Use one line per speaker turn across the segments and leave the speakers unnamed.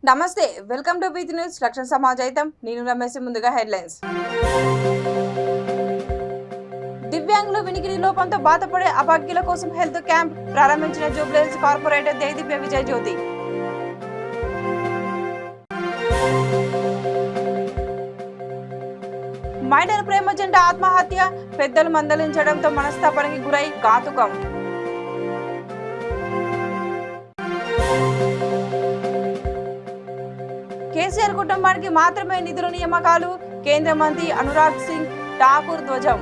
నమస్తే, welcome to Vithi news. రక్షణ సమాజాయితం. నేను రమేష్. ముందుగా హెడ్లైన్స్. దివ్యాంగులు వినికిడి లోపంతో బాధపడే అభాగ్యుల కోసం హెల్త్ క్యాంప్ ప్రారంభించిన జూబ్లీహిల్స్ కార్పొరేటర్ దేదీప్య విజయ్ జ్యోతి. మైనర్ ప్రేమ జంట ఆత్మహత్య, పెద్దలు మందలించడంతో మనస్తాపానికి గురై ఘాతుకం. కేసీఆర్ కుటుంబానికి మాత్రమే నిధుల నియామకాలు, కేంద్ర మంత్రి అనురాగ్ సింగ్ ఠాకూర్ ధ్వజం.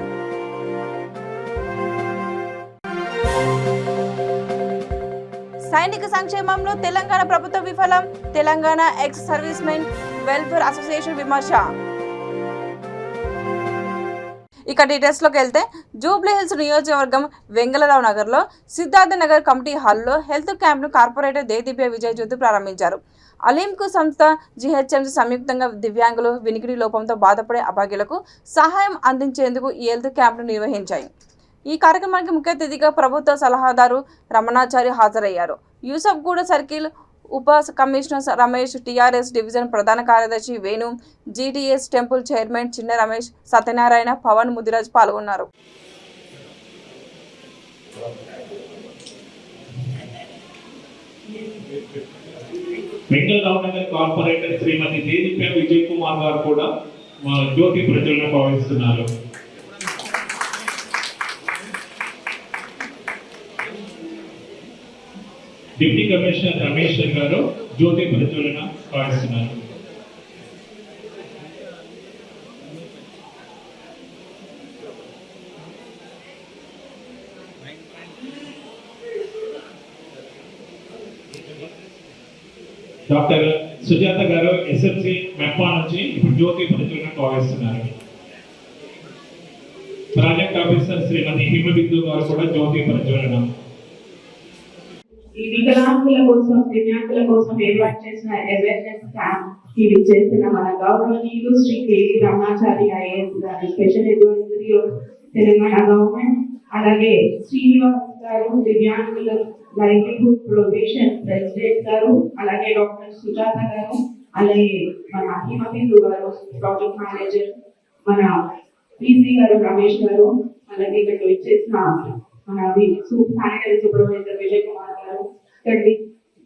సైనిక సంక్షేమంలో తెలంగాణ ప్రభుత్వం విఫలం, Telangana ex servicemen welfare association విమర్శ. ఇక డీటెయిల్స్ లోకి వెళ్తే, జూబ్లీహిల్స్ నియోజకవర్గం వెంగళరావు నగర్లో సిద్ధార్థ నగర్ కమిటీ హాల్లో హెల్త్ క్యాంప్ను కార్పొరేటర్ దేదీప్య విజయ్ జ్యోతి ప్రారంభించారు. అలీంకు సంస్థ, జీహెచ్ఎంసీ సంయుక్తంగా దివ్యాంగులు వినికిడి లోపంతో బాధపడే అభాగ్యులకు సహాయం అందించేందుకు ఈ హెల్త్ క్యాంప్ను నిర్వహించాయి. ఈ కార్యక్రమానికి ముఖ్య అతిథిగా ప్రభుత్వ సలహాదారు రమణాచారి హాజరయ్యారు. యూసఫ్గూడ సర్కిల్ ఉప కమిషనర్ రమేష్, టీఆర్ఎస్ డివిజన్ ప్రధాన కార్యదర్శి వేణు, జీటీఎస్ టెంపుల్ చైర్మన్ చిన్న రమేష్, సత్యనారాయణ, పవన్, ముదిరాజ్ పాల్గొన్నారు.
వెంగళరావు నగర్ కార్పొరేటర్ శ్రీమతి దేదీప్య విజయ్ కుమార్ గారు కూడా జ్యోతి ప్రజలను భావిస్తున్నారు. డిప్యూటీ కమిషనర్ రమేష్ గారు జ్యోతి ప్రజలను భావిస్తున్నారు. డాక్టర్ సుజాత గారు ఎస్ఎఫ్సి మెప్పా నుంచి ఇప్పుడు జ్యోతి ప్రజలను భావిస్తున్నారు. ప్రాజెక్ట్ ఆఫీసర్ శ్రీమతి హిమబిందు గారు కూడా జ్యోతి ప్రజ్వలన.
ఈ వికలాంగుల కోసం, దివ్యాంగుల కోసం ఏర్పాటు చేసిన అవేర్నెస్ క్యాంప్ ఇది చేసిన మన గౌరవనీయులు శ్రీ కేవీ రమణాచారి ఐఏఎస్ గారు, special advisory of Telangana government, అలాగే శ్రీనివాస్ గారు దివ్యాంగుల లైవ్లీహుడ్ ప్రొవిజన్ ప్రెసిడెంట్ గారు, అలాగే డాక్టర్ సుజాత గారు, అలాగే మన హిమబిందు గారు ప్రాజెక్ట్ మేనేజర్, మన పీసీ గారు రమేష్ గారు, అలాగే ఇక్కడ వచ్చేసిన మన శానిటరీ సూపర్వైజర్ విజయ్ కుమార్ గారు, ఇక్కడ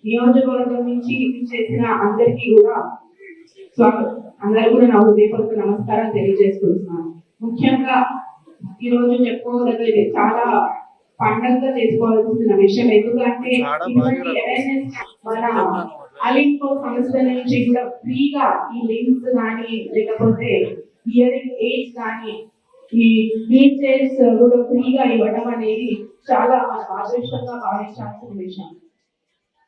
నియోజకవర్గం నుంచి చేసిన అందరికీ కూడా స్వాగతం. అందరూ కూడా నా హృదయపూర్వక నమస్కారం తెలియజేసుకుంటున్నాను. ముఖ్యంగా ఈ రోజు చెప్పుకోగలిగేది చాలా పండగగా చేసుకోవాల్సిన విషయం. ఎందుకంటే ఇటువంటి అవేర్నెస్ మన అలింకో సంస్థ నుంచి కూడా ఫ్రీగా ఈ లింక్స్ కానీ, లేకపోతే హియరింగ్ ఎయిడ్స్ కానీ, ఈ వీల్ చైర్స్ కూడా ఫ్రీగా ఇవ్వడం అనేది చాలా అదృష్టంగా భావించాల్సిన విషయం.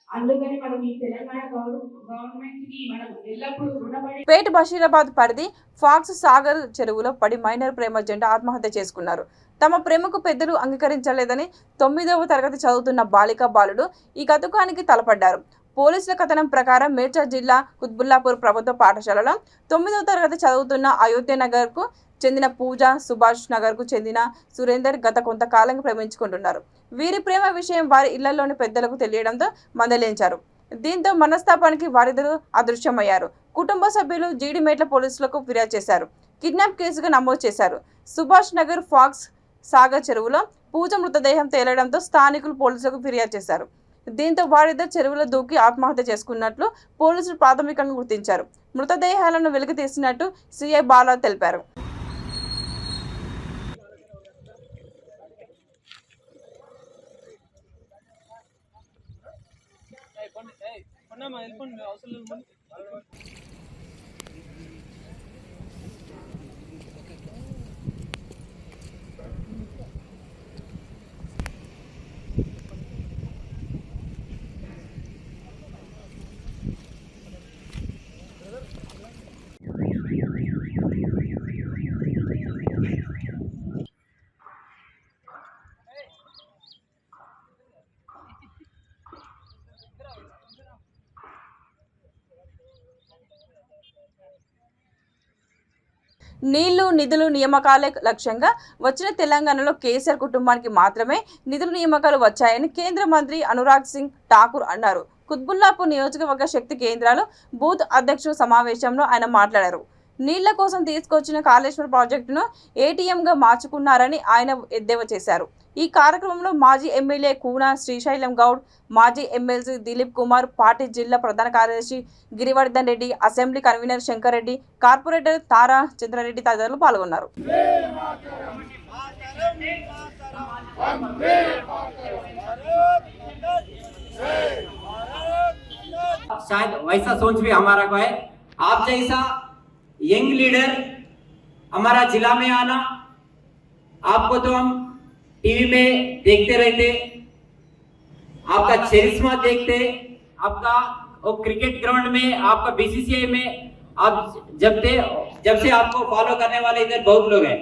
అందుకని మనం ఈ తెలంగాణ గవర్నమెంట్ కి మనం ఎల్లప్పుడూ రుణపడి.
పేట బషీరాబాద్ పరిధి ఫాక్స్ సాగర్ చెరువులో పడి మైనర్ ప్రేమ జంట ఆత్మహత్య చేసుకున్నారు. తమ ప్రేమకు పెద్దలు అంగీకరించలేదని 9వ తరగతి చదువుతున్న బాలికా బాలుడు ఈ ఘాతుకానికి తలపడ్డారు. పోలీసుల కథనం ప్రకారం మేడ్చల్ జిల్లా కుత్బుల్లాపూర్ ప్రభుత్వ పాఠశాలలో 9వ తరగతి చదువుతున్న అయోధ్య నగర్ కు చెందిన పూజ, సుభాష్ నగర్ కు చెందిన సురేందర్ గత కొంతకాలంగా ప్రేమించుకుంటున్నారు. వీరి ప్రేమ విషయం వారి ఇళ్లలోని పెద్దలకు తెలియడంతో మందలించారు. దీంతో మనస్తాపానికి వారిద్దరూ అదృశ్యమయ్యారు. కుటుంబ సభ్యులు జీడిమేట్ల పోలీసులకు ఫిర్యాదు చేశారు. కిడ్నాప్ కేసుగా నమోదు చేశారు. సుభాష్ నగర్ ఫాక్స్ సాగర్ చెరువులో పూజ మృతదేహం తేలడంతో స్థానికులు పోలీసులకు ఫిర్యాదు చేశారు. దీంతో వారిద్దరు చెరువులో దూకి ఆత్మహత్య చేసుకున్నట్లు పోలీసులు ప్రాథమికంగా గుర్తించారు. మృతదేహాలను వెలికి తీసినట్టు సిఐ బాలా తెలిపారు. నీళ్లు నిధులు నియామకాలే లక్ష్యంగా వచ్చిన తెలంగాణలో కేసీఆర్ కుటుంబానికి మాత్రమే నిధుల నియామకాలు వచ్చాయని కేంద్ర మంత్రి అనురాగ్ సింగ్ ఠాకూర్ అన్నారు. కుత్బుల్లాపూర్ నియోజకవర్గ శక్తి కేంద్రాలు బూత్ అధ్యక్షుల సమావేశంలో ఆయన మాట్లాడారు. నీళ్ల కోసం తీసుకొచ్చిన కాళేశ్వరం ప్రాజెక్టును ఏటీఎంగా మార్చుకున్నారని ఆయన ఎద్దేవా చేశారు. ఈ కార్యక్రమంలో మాజీ ఎమ్మెల్యే కూన శ్రీశైలం గౌడ్, మాజీ ఎమ్మెల్సీ దిలీప్ కుమార్, పార్టీ జిల్లా ప్రధాన కార్యదర్శి Girivardhan Reddy, assembly convener Shankar Reddy, corporator Tara Chandra Reddy తదితరులు పాల్గొన్నారు.
शायद वैसा सोच भी हमारा को है। आप जैसा यंग लीडर हमारा जिला में आना, आपको तो हम टीवी में देखते रहते, आपका चरिश्मा देखते, आपका वो क्रिकेट ग्राउंड में, आपका बीसीसीआई में आप जब से आपको फॉलो करने वाले इधर बहुत लोग हैं।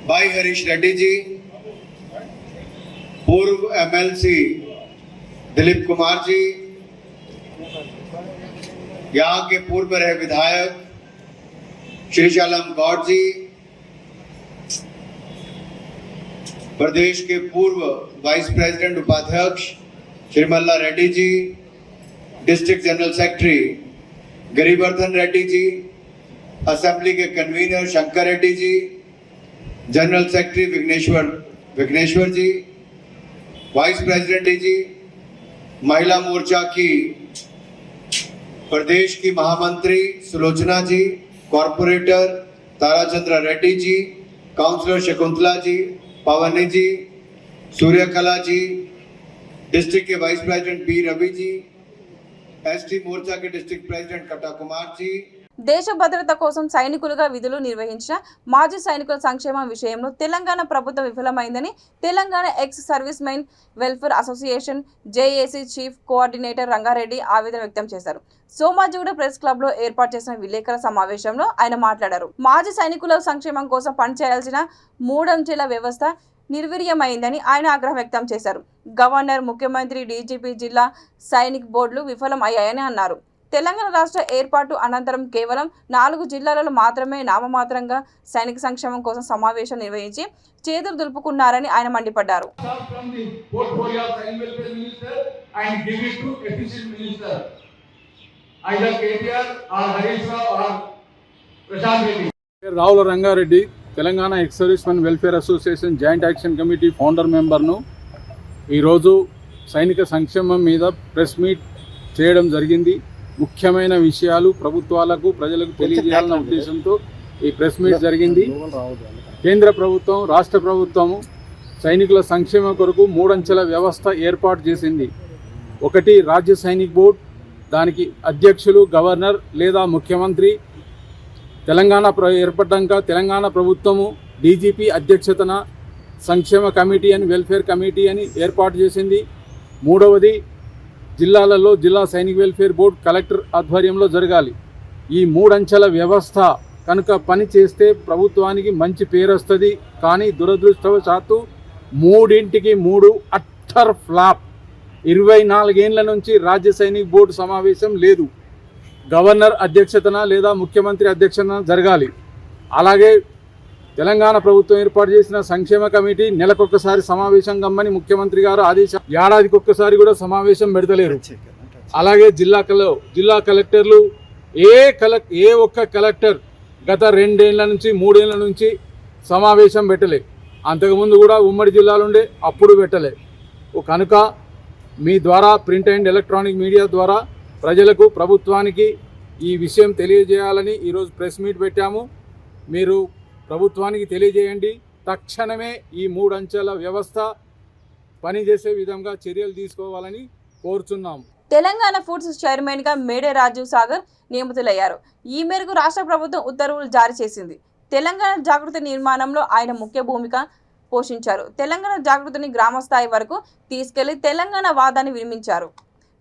भाई हरीश रेड्डी जी, पूर्व एमएलसी दिलीप कुमार जी, यहाँ के पूर्व रहे विधायक श्रीशैलम गौड़ जी, प्रदेश के पूर्व वाइस प्रेसिडेंट उपाध्यक्ष Srimalla Reddy ji, district general secretary Girivardhan Reddy ji, assembly के convener Shankar Reddy ji, general secretary Vighneshwar ji, vice president ji, महिला मोर्चा की प्रदेश की महामंत्री Sulochana ji, corporator Tarachandra Reddy ji, councillor Shakuntala ji, Pavani ji, Suryakala ji, district के vice president B Ravi ji, ST मोर्चा के डिस्ट्रिक्ट प्रेसिडेंट कटा कुमार जी,
దేశ భద్రత కోసం సైనికులుగా విధులు నిర్వహించిన మాజీ సైనికుల సంక్షేమం విషయంలో తెలంగాణ ప్రభుత్వం విఫలమైందని Telangana ex servicemen welfare association JAC chief coordinator Rangareddy ఆవేదన వ్యక్తం చేశారు. సోమాజిగూడ ప్రెస్ క్లబ్ లో ఏర్పాటు చేసిన విలేకరుల సమావేశంలో ఆయన మాట్లాడారు. మాజీ సైనికుల సంక్షేమం కోసం పనిచేయాల్సిన మూడంచెల వ్యవస్థ నిర్వీర్యమైందని ఆయన ఆగ్రహం వ్యక్తం చేశారు. గవర్నర్, ముఖ్యమంత్రి, డీజీపీ, జిల్లా సైనిక్ బోర్డులు విఫలం అయ్యాయని అన్నారు. తెలంగాణ రాష్ట్ర ఏర్పాటు అనంతరం కేవలం 4 జిల్లాలలో మాత్రమే నామమాత్రంగా సైనిక సంక్షేమం కోసం సమావేశం నిర్వహించి చేతులు దులుపుకున్నారని ఆయన మండిపడ్డారు.
Ravula Ranga Reddy, Telangana ex servicemen welfare association joint action committee founder మెంబర్ను. ఈరోజు సైనిక సంక్షేమం మీద ప్రెస్ మీట్ చేయడం జరిగింది. ముఖ్యమైన విషయాలు ప్రభుత్వాలకు, ప్రజలకు తెలియజేయాలన్న ఉద్దేశంతో ఈ ప్రెస్ మీట్ జరిగింది. కేంద్ర ప్రభుత్వం, రాష్ట్ర ప్రభుత్వము సైనికుల సంక్షేమం కొరకు 3 అంచెల వ్యవస్థ ఏర్పాటు చేసింది. ఒకటి రాజ్య సైనిక్ బోర్డ్, దానికి అధ్యక్షులు గవర్నర్ లేదా ముఖ్యమంత్రి. తెలంగాణ ఏర్పడ్డాక తెలంగాణ ప్రభుత్వము డీజీపీ అధ్యక్షతన సంక్షేమ కమిటీ అని, వెల్ఫేర్ కమిటీ అని ఏర్పాటు చేసింది. మూడవది జిల్లాలలో జిల్లా సైనిక్ వెల్ఫేర్ బోర్డు కలెక్టర్ ఆధ్వర్యంలో జరగాలి. ఈ 3 అంచెల వ్యవస్థ కనుక పని చేస్తే ప్రభుత్వానికి మంచి పేరు వస్తుంది. కానీ దురదృష్టవశాత్తు 3ంటికి 3 అట్టర్ ఫ్లాప్. 24 ఏళ్ల నుంచి రాజ్య సైనిక్ బోర్డు సమావేశం లేదు. గవర్నర్ అధ్యక్షతన లేదా ముఖ్యమంత్రి అధ్యక్షతన జరగాలి. అలాగే తెలంగాణ ప్రభుత్వం ఏర్పాటు చేసిన సంక్షేమ కమిటీ నెలకొకసారి సమావేశం కమ్మని ముఖ్యమంత్రి గారు ఆదేశం, ఏడాదికి ఒక్కసారి కూడా సమావేశం పెడతలేరు. అలాగే జిల్లా కలెక్టర్లు ఏ ఒక్క కలెక్టర్ గత 2 ఏళ్ల నుంచి 3 ఏళ్ల నుంచి సమావేశం పెట్టలే. అంతకుముందు కూడా ఉమ్మడి జిల్లాలు ఉండే, అప్పుడు పెట్టలే. కనుక మీ ద్వారా ప్రింట్ అండ్ ఎలక్ట్రానిక్ మీడియా ద్వారా ప్రజలకు, ప్రభుత్వానికి ఈ విషయం తెలియజేయాలని ఈరోజు ప్రెస్ మీట్ పెట్టాము. మీరు ప్రభుత్వానికి తెలియజేయండి. తక్షణమే ఈ 3 అంచెల వ్యవస్థ పనిచేసే విధంగా చర్యలు తీసుకోవాలని కోరుచున్నాము.
తెలంగాణ ఫుడ్స్ చైర్మన్ గా మేడే రాజీవ్ సాగర్ నియమితులయ్యారు. ఈ మేరకు రాష్ట్ర ప్రభుత్వం ఉత్తర్వులు జారీ చేసింది. తెలంగాణ జాగృతి నిర్మాణంలో ఆయన ముఖ్య భూమిక పోషించారు. తెలంగాణ జాగృతిని గ్రామ స్థాయి వరకు తీసుకెళ్లి తెలంగాణ వాదాన్ని వినిపించారు.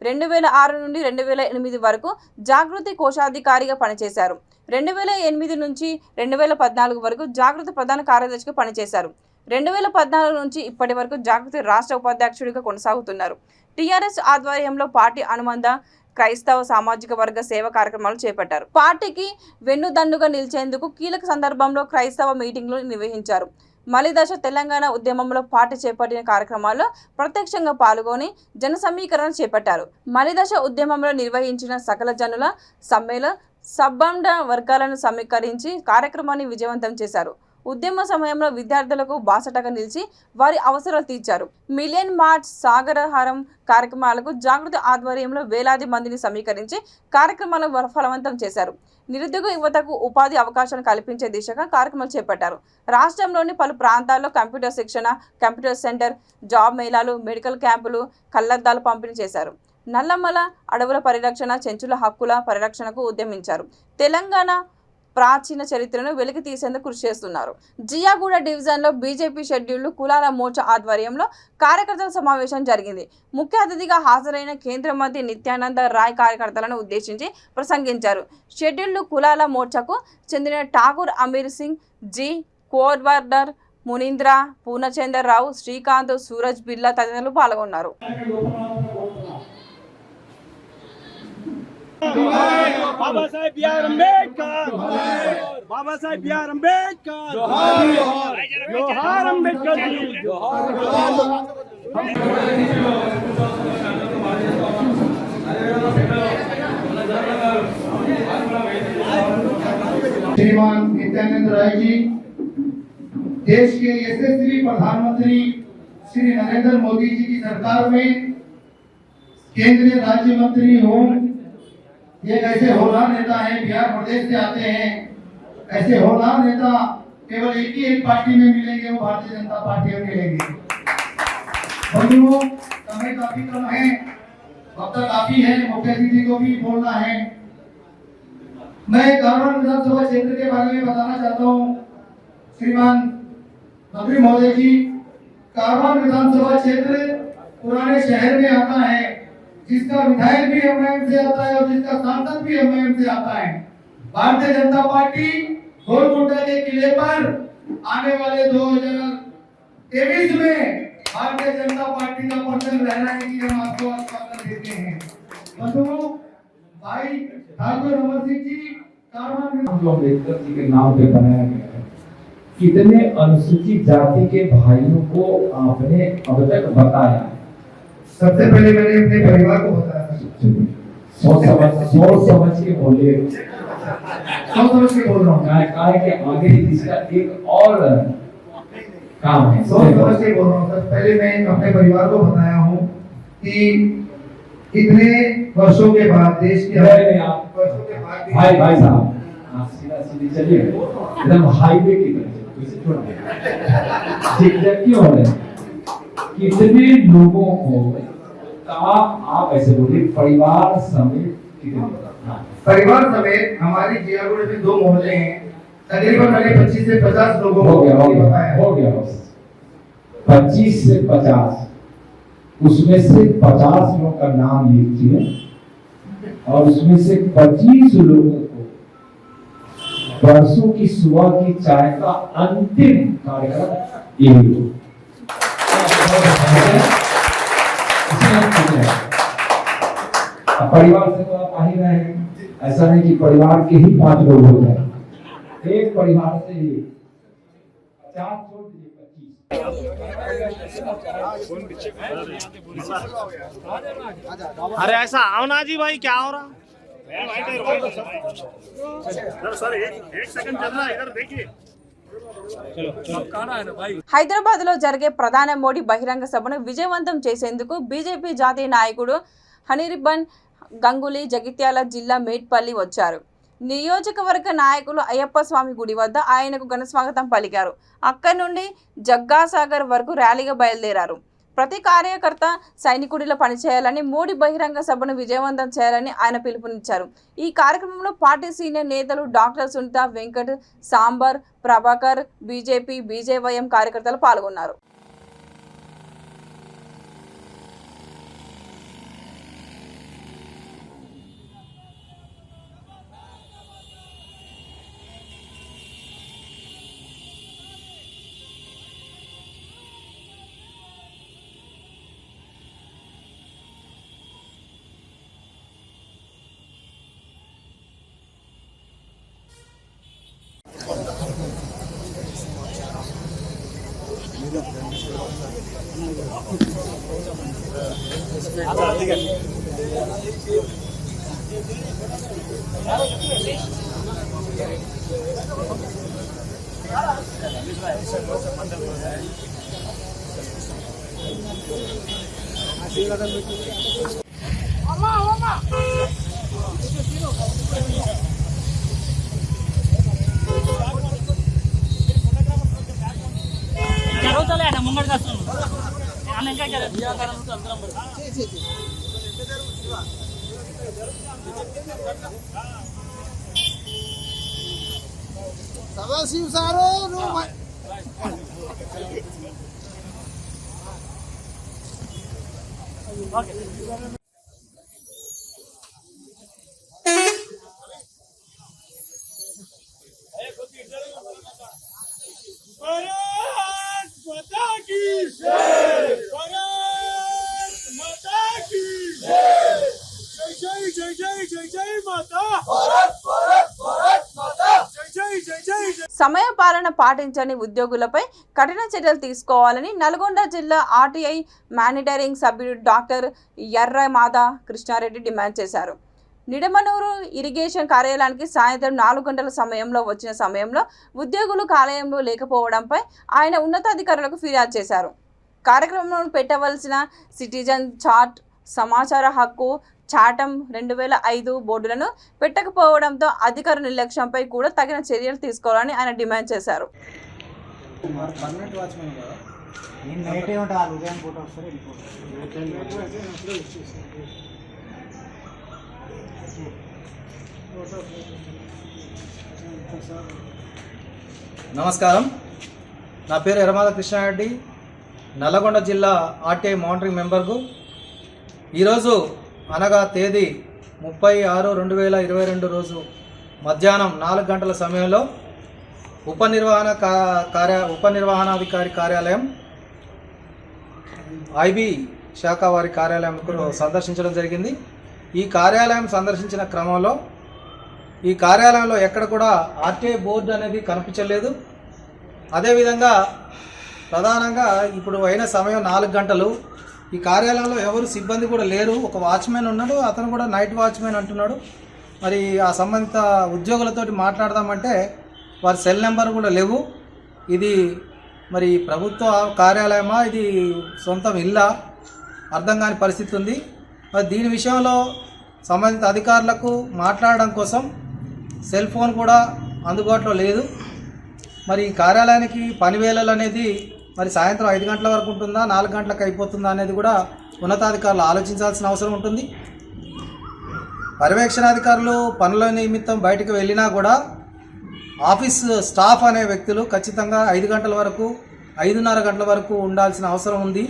2006 నుండి 2008 వరకు జాగృతి కోశాధికారిగా పనిచేశారు. 2008 నుంచి 2014 వరకు జాగృతి ప్రధాన కార్యదర్శిగా పనిచేశారు. 2014 నుంచి ఇప్పటి వరకు జాగృతి రాష్ట్ర ఉపాధ్యక్షుడిగా కొనసాగుతున్నారు. టీఆర్ఎస్ ఆధ్వర్యంలో పార్టీ అనుబంధ క్రైస్తవ సామాజిక వర్గ సేవ కార్యక్రమాలు చేపట్టారు. పార్టీకి వెన్నుదన్నుగా నిలిచేందుకు కీలక సందర్భంలో క్రైస్తవ మీటింగ్లు నిర్వహించారు. మలిదశ తెలంగాణ ఉద్యమంలో పార్టీ చేపట్టిన కార్యక్రమాల్లో ప్రత్యక్షంగా పాల్గొని జన సమీకరణ చేపట్టారు. మలిదశ ఉద్యమంలో నిర్వహించిన సకల జనుల సమ్మెలో సబ్బండ వర్గాలను సమీకరించి కార్యక్రమాన్ని విజయవంతం చేశారు. ఉద్యమ సమయంలో విద్యార్థులకు బాసటగా నిలిచి వారి అవసరాలు తీర్చారు. మిలియన్ మార్చ్ సాగరహారం కార్యక్రమాలకు జాగృతి ఆధ్వర్యంలో వేలాది మందిని సమీకరించి కార్యక్రమాలను ఫలవంతం చేశారు. నిరుద్యోగ యువతకు ఉపాధి అవకాశాలు కల్పించే దిశగా కార్యక్రమాలు చేపట్టారు. రాష్ట్రంలోని పలు ప్రాంతాల్లో కంప్యూటర్ శిక్షణ, కంప్యూటర్ సెంటర్, జాబ్ మేళాలు, మెడికల్ క్యాంపులు, కళ్లద్దాలు పంపిణీ చేశారు. నల్లమల అడవుల పరిరక్షణ, చెంచుల హక్కుల పరిరక్షణకు ఉద్యమించారు. తెలంగాణ ప్రాచీన చరిత్రను వెలికి తీసేందుకు కృషి చేస్తున్నారు. జియాగూడ డివిజన్లో బీజేపీ షెడ్యూల్డ్ కులాల మోర్చా ఆధ్వర్యంలో కార్యకర్తల సమావేశం జరిగింది. ముఖ్య అతిథిగా హాజరైన కేంద్ర మంత్రి నిత్యానంద రాయ్ కార్యకర్తలను ఉద్దేశించి ప్రసంగించారు. షెడ్యూల్డ్ కులాల మోర్చాకు చెందిన ఠాకూర్ అమీర్ సింగ్, జి కోర్వర్డర్, మునీంద్ర, పూర్ణచందర్ రావు, శ్రీకాంత్, సూరజ్ బిర్లా తదితరులు పాల్గొన్నారు.
Baba Saheb B R Ambedkar Baba Saheb B R Ambedkar जोहार अम्बेडकर जी
श्रीमान नित्यानंद राय जी, देश के यशस्वी प्रधानमंत्री श्री नरेंद्र मोदी जी की सरकार में केंद्रीय राज्य मंत्री हों, एक ऐसे होनहार नेता हैं, बिहार प्रदेश से आते हैं। ऐसे होनहार नेता केवल एक ही एक पार्टी में मिलेंगे, वो भारतीय जनता पार्टी में मिलेंगे। बंधुओं, समय काफी कम है, वक्त काफी है, मुख्य अतिथि को भी बोलना है। मैं कारवार विधानसभा क्षेत्र के बारे में बताना चाहता हूँ। श्रीमान मंत्री महोदय जी, कारवार विधानसभा क्षेत्र पुराने शहर में आता है, जिसका विधायक भी एमआईएम से आता है और जिसका सांसद भी एमआईएम से आता है। भारतीय जनता पार्टी गोलकुंडा के किले पर आने वाले 2023 में भारतीय जनता पार्टी का परचम लहराने की हम आपको आश्वासन देते हैं। बंधुओं, भाई ठाकुर अमर सिंह जी,
जो अम्बेडकर जी के नाम पे बनाया गया है, कितने अनुसूचित जाति के भाइयों को आपने अब तक बताया?
सबसे पहले मैंने अपने परिवार को बताया।
सोच समझ के बोलिए।
समझ के बोल रहा हूँ।
काय के आगे इसका एक और काम है।
समझ के बोल रहा हूँ। सबसे पहले मैं अपने परिवार को बताया हूँ कि इतने वर्षों के बाद देश के वर्षों के बाद
भाई साहब, आप सीधा चलिए, एकदम हाईवे की तरफ क्यों हो रहे हैं? कितने लोगों को आप ऐसे बोलिए, परिवार समेत कितने?
परिवार समेत हमारी जियागुड़ में 2 मोहल्ले हैं, तकरीबन 25 से 50 लोगों को
हो गया 25 से 50, उसमें से 50 लोग का नाम लिखिए और उसमें से 25 लोगों को परसों की सुबह की चाय का अंतिम कार्यक्रम यही हो। परिवार से तो आप आ ही रहे हैं, ऐसा नहीं कि परिवार के ही 5 लोग हो जाए, एक परिवार से ही 4 छोड़ दीजिए 25।
अरे ऐसा आओ ना जी भाई, क्या हो रहा? सर एक सेकंड चल रहा है, इधर देखिए।
హైదరాబాద్ లో జరిగే ప్రధాని మోడీ బహిరంగ సభను విజయవంతం చేసేందుకు బీజేపీ జాతీయ నాయకుడు హనీరిబన్ గంగూలీ జగిత్యాల జిల్లా మేడ్పల్లి వచ్చారు. నియోజకవర్గ నాయకులు అయ్యప్ప స్వామి గుడి వద్ద ఆయనకు ఘన స్వాగతం పలికారు. అక్కడి నుండి జగ్గాసాగర్ వరకు ర్యాలీగా బయలుదేరారు. ప్రతి కార్యకర్త సైనికుడిలో పనిచేయాలని, మోడీ బహిరంగ సభను విజయవంతం చేయాలని ఆయన పిలుపునిచ్చారు. ఈ కార్యక్రమంలో పార్టీ సీనియర్ నేతలు doctor Sunitha, Venkat, Sambar, Prabhakar, BJP, BJYM కార్యకర్తలు పాల్గొన్నారు. సమయ పాలన పాటించని ఉద్యోగులపై కఠిన చర్యలు తీసుకోవాలని నల్గొండ జిల్లా ఆర్టీఐ మానిటరింగ్ సభ్యుడు డాక్టర్ ఎర్రమాద కృష్ణారెడ్డి డిమాండ్ చేశారు. నిడమనూరు ఇరిగేషన్ కార్యాలయానికి సాయంత్రం 4 గంటల సమయంలో వచ్చిన సమయంలో ఉద్యోగులు కార్యాలయంలో లేకపోవడంపై ఆయన ఉన్నతాధికారులకు ఫిర్యాదు చేశారు. కార్యక్రమంలో పెట్టవలసిన సిటిజన్ చార్ట్, సమాచార హక్కు చాటం 2005 బోర్డులను పెట్టకపోవడంతో అధికారుల నిర్లక్ష్యంపై కూడా తగిన చర్యలు తీసుకోవాలని ఆయన డిమాండ్ చేశారు.
నమస్కారం, నా పేరు ఎర్రమాద కృష్ణారెడ్డి, నల్లగొండ జిల్లా ఆర్టీఐ మానిటరింగ్ మెంబర్కు. ఈరోజు అనగా తేదీ 30/6/2022 రోజు మధ్యాహ్నం 4 గంటల సమయంలో ఉపనిర్వహణాధికారి కార్యాలయం ఐబీ శాఖ వారి కార్యాలయంకు సందర్శించడం జరిగింది. ఈ కార్యాలయం సందర్శించిన క్రమంలో ఈ కార్యాలయంలో ఎక్కడ కూడా ఆర్టీఐ బోర్డు అనేది కనిపించలేదు. అదేవిధంగా ప్రధానంగా ఇప్పుడు అయిన సమయం 4 గంటలు. ఈ కార్యాలయంలో ఎవరు సిబ్బంది కూడా లేరు. ఒక వాచ్మెన్ ఉన్నాడు, అతను కూడా నైట్ వాచ్మెన్ అంటున్నాడు. మరి ఆ సంబంధిత ఉద్యోగులతోటి మాట్లాడదామంటే వారి సెల్ నెంబర్ కూడా లేవు. ఇది మరి ప్రభుత్వ కార్యాలయమా, ఇది సొంతం ఇల్లా, అర్థం కాని పరిస్థితి ఉంది. మరి దీని విషయంలో సంబంధిత అధికారులకు మాట్లాడడం కోసం సెల్ ఫోన్ కూడా అందుబాటులో లేదు. మరి ఈ కార్యాలయానికి పని వేళలు అనేది మరి సాయంత్రం 5 గంటల వరకు ఉంటుందా, 4 గంటలకు అయిపోతుందా అనేది కూడా ఉన్నతాధికారులు ఆలోచించాల్సిన అవసరం ఉంటుంది. పర్యవేక్షణాధికారులు పనుల నిమిత్తం బయటకు వెళ్ళినా కూడా ఆఫీస్ స్టాఫ్ అనే వ్యక్తులు ఖచ్చితంగా 5 గంటల వరకు, 5:30 గంటల వరకు ఉండాల్సిన అవసరం ఉంది.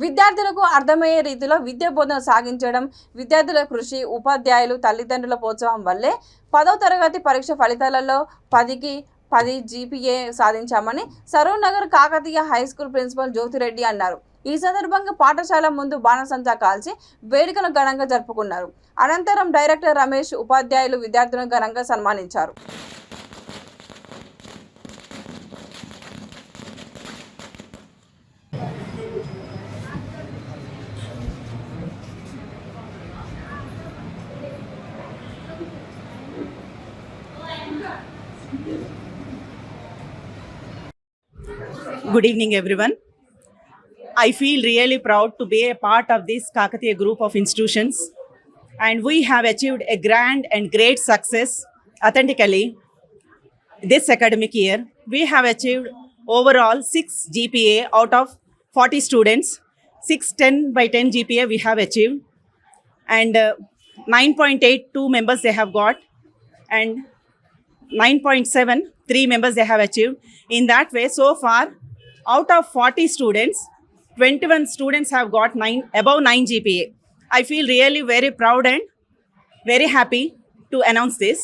విద్యార్థులకు అర్థమయ్యే రీతిలో విద్యా బోధన సాగించడం, విద్యార్థుల కృషి, ఉపాధ్యాయులు, తల్లిదండ్రుల ప్రోత్సాహం వల్లే 10వ తరగతి పరీక్ష ఫలితాలలో 10కి 10 జీపీఏ సాధించామని Saroor Nagar Kakatiya high school principal Jyothi Reddy అన్నారు. ఈ సందర్భంగా పాఠశాల ముందు బాణసంచా కాల్చి వేడుకను ఘనంగా జరుపుకున్నారు. అనంతరం డైరెక్టర్ రమేష్, ఉపాధ్యాయులు విద్యార్థులను ఘనంగా సన్మానించారు.
Good evening, everyone. I feel really proud to be a part of this Kakatiya group of institutions, and we have achieved a grand and great success authentically this academic year. We have achieved overall 6 GPA out of 40 students, 610 by 10 GPA we have achieved, and 9.82 members they have got, and 9.7 3 members they have achieved. In that way, so far, out of 40 students, 21 students have got above 9 GPA. I feel really very proud and very happy to announce this.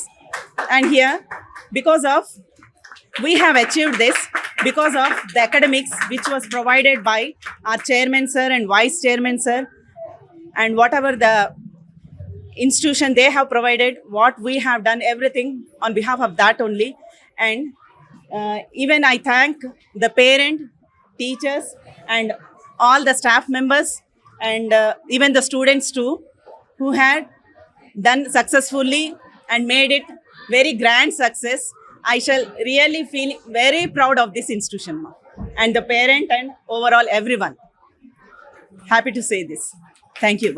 And here, because of we have achieved this because of the academics which was provided by our chairman sir and vice chairman sir, and whatever the institution they have provided, what we have done, everything on behalf of that only. And even I thank the parent, teachers, and all the staff members, and even the students too, who had done successfully and made it very grand success. I shall really feel very proud of this institution and the parent and overall everyone. Happy to say this. Thank you.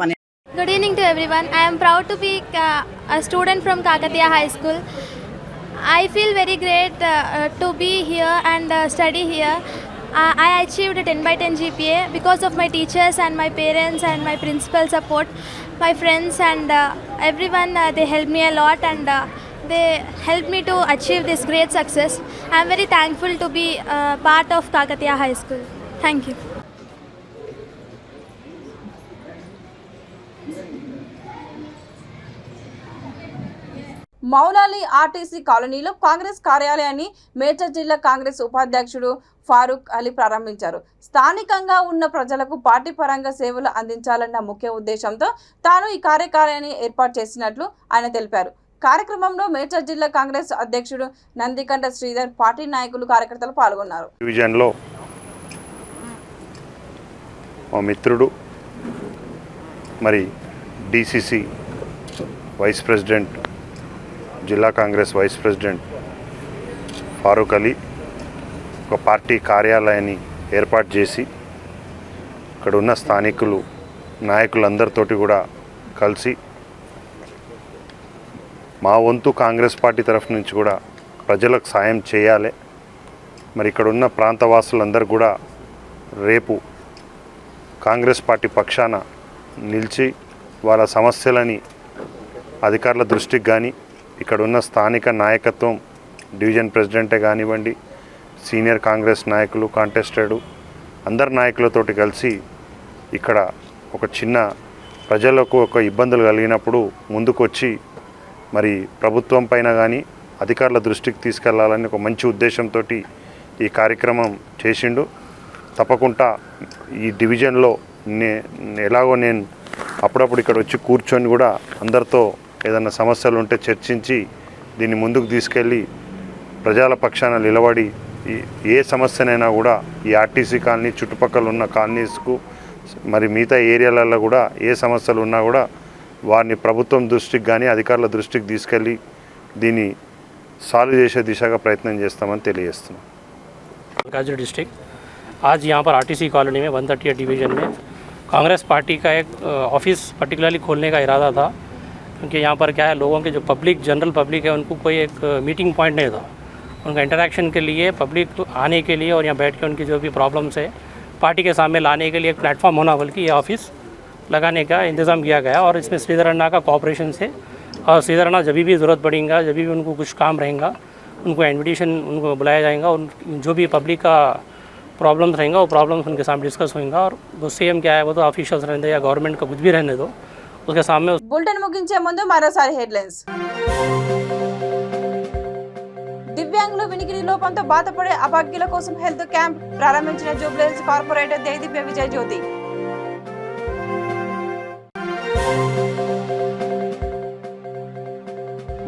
Good evening to everyone. I am proud to be a student from Kakatiya High School. I feel very great to be here and study here. I achieved a 10 by 10 GPA because of my teachers and my parents and my principal support, my friends and everyone. They helped me a lot and they helped me to achieve this great success. I am very thankful to be part of Kakatiya High School. Thank you.
Moula Ali RTC కాలనీలో కాంగ్రెస్ కార్యాలయాన్ని మేడ్చల్ జిల్లా కాంగ్రెస్ ఉపాధ్యక్షుడు ఫారూక్ అలీ ప్రారంభించారు. స్థానికంగా ఉన్న ప్రజలకు party పరంగా సేవలు అందించాలన్న ముఖ్య ఉద్దేశంతో తాను ఈ కార్యాలయాన్ని ఏర్పాటు చేసినట్లు ఆయన తెలిపారు. కార్యక్రమంలో మేడ్చల్ జిల్లా కాంగ్రెస్ అధ్యక్షుడు నందికంట శ్రీధర్, పార్టీ నాయకులు, కార్యకర్తలు పాల్గొన్నారు.
డివిజన్లో మా మిత్రుడు మరి డిసిసి వైస్ ప్రెసిడెంట్, జిల్లా కాంగ్రెస్ వైస్ ప్రెసిడెంట్ ఫారూక్ అలీ ఒక పార్టీ కార్యాలయాన్ని ఏర్పాటు చేసి ఇక్కడ ఉన్న స్థానికులు నాయకులందరితోటి కూడా కలిసి మా వంతు కాంగ్రెస్ పార్టీ తరఫు నుంచి కూడా ప్రజలకు సాయం చేయాలి. మరి ఇక్కడ ఉన్న ప్రాంతవాసులందరూ కూడా రేపు కాంగ్రెస్ పార్టీ పక్షాన నిలిచి వాళ్ళ సమస్యలని అధికారుల దృష్టికి కానీ, ఇక్కడ ఉన్న స్థానిక నాయకత్వం, డివిజన్ ప్రెసిడెంటే కానివ్వండి, సీనియర్ కాంగ్రెస్ నాయకులు, కాంటెస్టెడ్ అందరు నాయకులతోటి కలిసి ఇక్కడ ఒక చిన్న ప్రజలకు ఒక ఇబ్బందులు కలిగినప్పుడు ముందుకొచ్చి మరి ప్రభుత్వం పైన కానీ అధికారుల దృష్టికి తీసుకెళ్లాలని ఒక మంచి ఉద్దేశంతో ఈ కార్యక్రమం చేసిండు. తప్పకుండా ఈ డివిజన్లో ఎలాగో నేను అప్పుడప్పుడు ఇక్కడ వచ్చి కూర్చొని కూడా అందరితో ఏదైనా సమస్యలు ఉంటే చర్చించి దీన్ని ముందుకు తీసుకెళ్ళి ప్రజల పక్షాన నిలబడి ఏ సమస్యనైనా కూడా ఈ ఆర్టీసీ కాలనీ చుట్టుపక్కల ఉన్న కాలనీస్కు మరి మిగతా ఏరియాలలో కూడా ఏ సమస్యలు ఉన్నా కూడా వారిని ప్రభుత్వం దృష్టికి కానీ అధికారుల దృష్టికి తీసుకెళ్ళి దీన్ని సాల్వ్ చేసే దిశగా ప్రయత్నం చేస్తామని తెలియజేస్తున్నాం.
गाजीपुर डिस्ट्रिक्ट आज यहाँ पर आरटीसी कॉलोनी में 138 डिवीज़न में कांग्रेस पार्टी का एक ऑफिस पर्टिकुलरली खोलने का इरादा था, क्योंकि यहाँ पर क्या है, लोगों के जो पब्लिक, जनरल पब्लिक है, उनको कोई एक मीटिंग पॉइंट नहीं था. उनका इंटरेक्शन के लिए, पब्लिक आने के लिए और यहाँ बैठ के उनकी जो भी प्रॉब्लम्स है पार्टी के सामने लाने के लिए एक प्लेटफॉर्म होना, बल्कि ये ऑफिस लगाने का इंतज़ाम किया गया. और इसमें श्रीधर अन्ना का कोऑपरेशन से, और श्रीधर अन्ना जब भी ज़रूरत पड़ेगा, जब भी उनको कुछ काम रहेगा, उनको इन्विटेशन उनको बुलाया जाएगा. और जो भी पब्लिक का प्रॉब्लम्स रहेंगे वो प्रॉब्लम्स उनके सामने डिस्कस होंगे. और वो सेम क्या है, वो तो ऑफिशियल्स रहने दो या गवर्नमेंट का कुछ भी रहने दो, उसके सामने.
బులెటిన్ ముగించే ముందు మరోసారి హెడ్లైన్స్. దివ్యాంగులు వినికిడి లోపంతో బాధపడే అభాగ్యుల కోసం హెల్త్ క్యాంప్ ప్రారంభించిన జూబ్లీహిల్స్ కార్పొరేటర్ దేదివ్య విజయ్ జ్యోతి.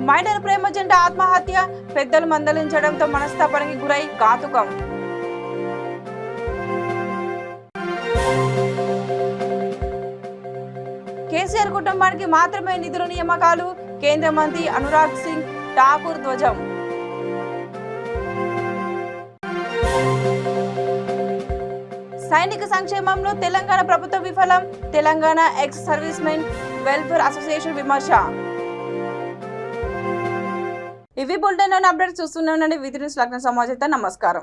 మైనర్ ప్రేమ జంట ఆత్మహత్య, పెద్దలు మందలించడంతో మనస్తాపానికి గురై ఘాతుకం. కేసీఆర్ కుటుంబానికి మాత్రమే నిధుల నియామకాలు, కేంద్ర మంత్రి అనురాగ్ సింగ్ ఠాకూర్ ధ్వజం. సైనిక సంక్షేమంలో తెలంగాణ ప్రభుత్వ విఫలం, Telangana ex servicemen welfare association విమర్శ. ఇవి బులెటిన్ అప్డేట్స్ చూస్తూనే ఉండండి. విధి న్యూస్ లగ్న సమాజంతో. నమస్కారం.